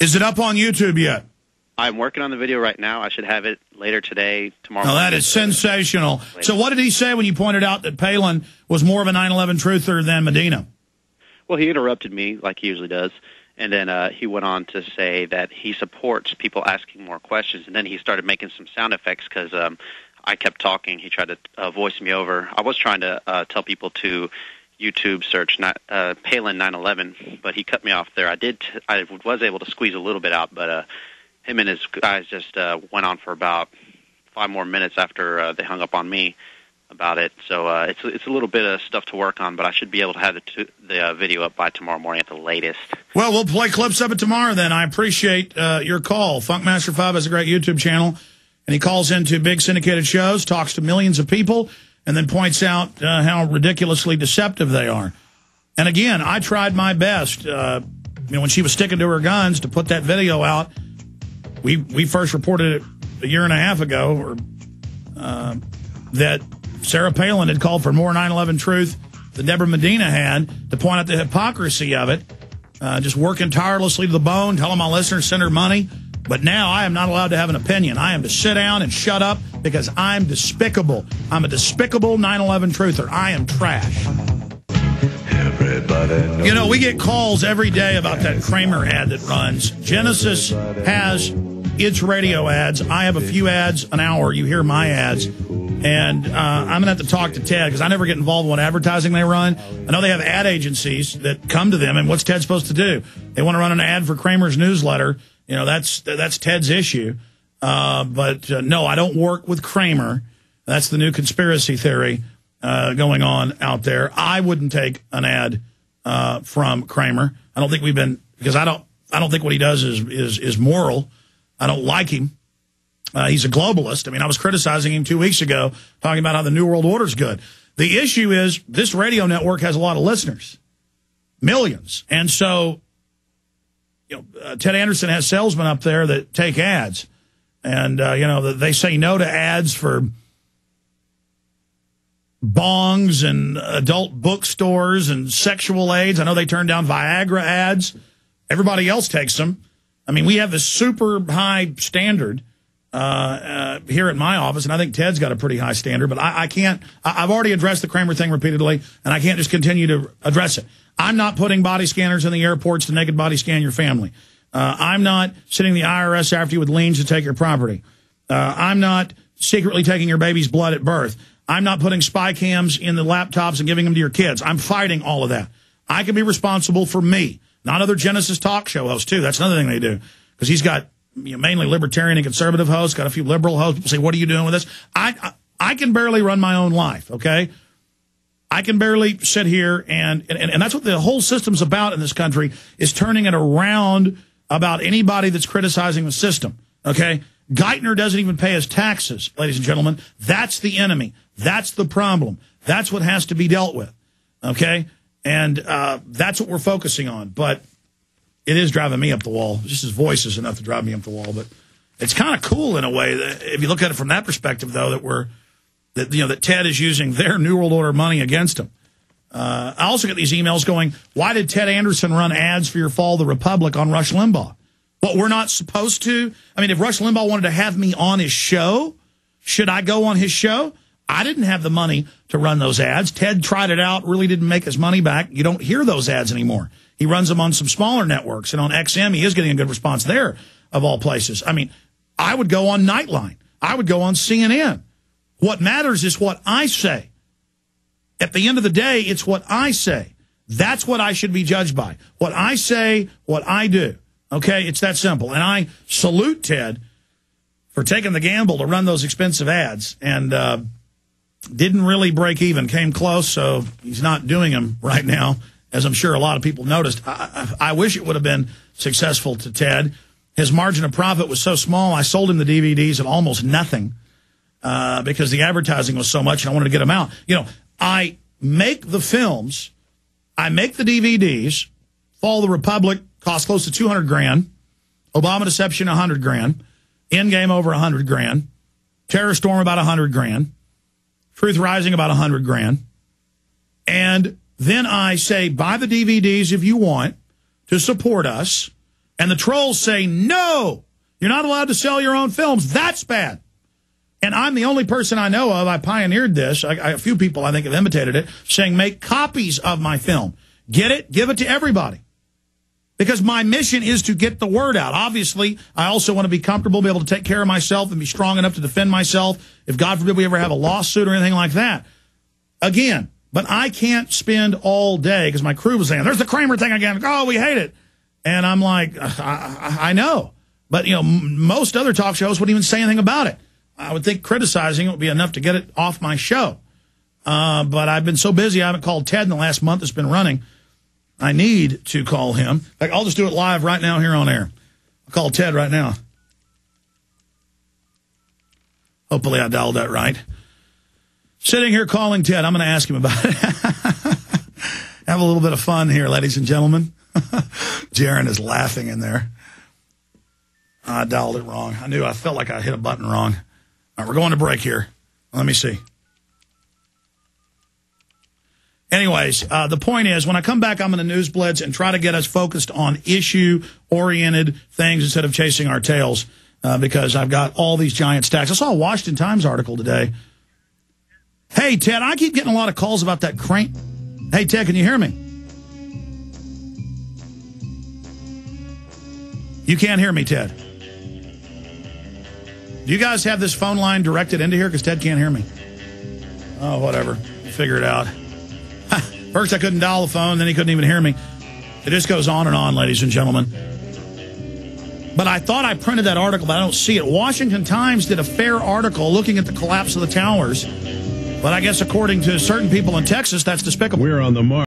Is it up on YouTube yet? I'm working on the video right now. I should have it later today, tomorrow. Oh, that is sensational. So what did he say when you pointed out that Palin was more of a 9/11 truther than Medina? Well, he interrupted me like he usually does, and then he went on to say that he supports people asking more questions, and then he started making some sound effects because I kept talking. He tried to voice me over. I was trying to tell people to YouTube search Palin 9/11, but he cut me off there. I was able to squeeze a little bit out, but him and his guys just went on for about 5 more minutes after they hung up on me about it. So it's a little bit of stuff to work on, but I should be able to have the video up by tomorrow morning at the latest. Well, we'll play clips of it tomorrow then. I appreciate your call. Funkmaster 5 has a great YouTube channel, and he calls into big syndicated shows, talks to millions of people, and then points out how ridiculously deceptive they are. And again, I tried my best, when she was sticking to her guns to put that video out. We first reported it a year and a half ago that Sarah Palin had called for more 9/11 truth than Debra Medina had, to point out the hypocrisy of it, just working tirelessly to the bone, telling my listeners send her money. But now I am not allowed to have an opinion. I am to sit down and shut up because I'm despicable. I'm a despicable 9/11 truther. I am trash. You know, we get calls every day about that Kramer ad that runs. Genesis has its radio ads. I have a few ads an hour. You hear my ads. And I'm going to have to talk to Ted because I never get involved in what advertising they run. I know they have ad agencies that come to them, and what's Ted supposed to do? They want to run an ad for Kramer's newsletter. You know, that's Ted's issue. But no, I don't work with Kramer. That's the new conspiracy theory going on out there. I wouldn't take an ad from Kramer. I don't think we've been, because I don't think what he does is moral. I don't like him. He's a globalist. I mean, I was criticizing him 2 weeks ago, talking about how the New World Order is good. The issue is this radio network has a lot of listeners, millions. And so, Ted Anderson has salesmen up there that take ads. And, they say no to ads for bongs and adult bookstores and sexual aids. I know they turn down Viagra ads. Everybody else takes them. I mean, we have this super high standard here at my office, and I think Ted's got a pretty high standard, but I can't. I've already addressed the Kramer thing repeatedly, and I can't just continue to address it. I'm not putting body scanners in the airports to naked body scan your family. I'm not sending the IRS after you with liens to take your property. I'm not secretly taking your baby's blood at birth. I'm not putting spy cams in the laptops and giving them to your kids. I'm fighting all of that. I can be responsible for me, not other Genesis talk show hosts, too. That's another thing they do, because he's got mainly libertarian and conservative hosts, got a few liberal hosts. People say, what are you doing with this? I can barely run my own life, okay? I can barely sit here, and that's what the whole system's about in this country, is turning it around about anybody that's criticizing the system, okay? Geithner doesn't even pay his taxes, ladies and gentlemen. That's the enemy. That's the problem. That's what has to be dealt with, okay? And that's what we're focusing on. But it is driving me up the wall. Just his voice is enough to drive me up the wall. But it's kind of cool in a way, that if you look at it from that perspective, though, that Ted is using their New World Order money against him. I also get these emails going, why did Ted Anderson run ads for your Fall of the Republic on Rush Limbaugh? What, we're not supposed to? I mean, if Rush Limbaugh wanted to have me on his show, should I go on his show? I didn't have the money to run those ads. Ted tried it out, really didn't make his money back. You don't hear those ads anymore. He runs them on some smaller networks, and on XM, he is getting a good response there, of all places. I mean, I would go on Nightline. I would go on CNN. What matters is what I say. At the end of the day, it's what I say. That's what I should be judged by. What I say, what I do. Okay? It's that simple. And I salute Ted for taking the gamble to run those expensive ads, and didn't really break even. Came close, so he's not doing them right now, as I'm sure a lot of people noticed. I wish it would have been successful to Ted. His margin of profit was so small, I sold him the DVDs at almost nothing because the advertising was so much, and I wanted to get them out. I make the films, I make the DVDs. Fall of the Republic cost close to $200 grand. Obama Deception, $100 grand. Endgame over $100 grand. Terror Storm about $100 grand. Truth Rising about $100 grand. And then I say, buy the DVDs if you want to support us. And the trolls say, no, you're not allowed to sell your own films. That's bad. And I'm the only person I know of, I pioneered this, a few people I think have imitated it, saying make copies of my film. Get it, give it to everybody. Because my mission is to get the word out. Obviously, I also want to be comfortable, be able to take care of myself and be strong enough to defend myself if, God forbid, we ever have a lawsuit or anything like that. Again, but I can't spend all day, because my crew was saying, there's the Kramer thing again. Oh, we hate it. And I'm like, I know. But, you know, most other talk shows wouldn't even say anything about it. I would think criticizing it would be enough to get it off my show. But I've been so busy, I haven't called Ted in the last month it's been running. I need to call him. In fact, I'll just do it live right now here on air. I'll call Ted right now. Hopefully I dialed that right. Sitting here calling Ted. I'm going to ask him about it. Have a little bit of fun here, ladies and gentlemen. Jaron is laughing in there. I dialed it wrong. I felt like I hit a button wrong. All right, we're going to break here. Let me see. Anyways, the point is, when I come back, I'm going to News Blitz and try to get us focused on issue-oriented things instead of chasing our tails, because I've got all these giant stacks. I saw a Washington Times article today. Hey, Ted, I keep getting a lot of calls about that crane. Hey, Ted, can you hear me? You can't hear me, Ted. Do you guys have this phone line directed into here? Because Ted can't hear me. Oh, whatever. Figure it out. First, I couldn't dial the phone, then he couldn't even hear me. It just goes on and on, ladies and gentlemen. But I thought I printed that article, but I don't see it. Washington Times did a fair article looking at the collapse of the towers. But I guess according to certain people in Texas, that's despicable. We're on the mark.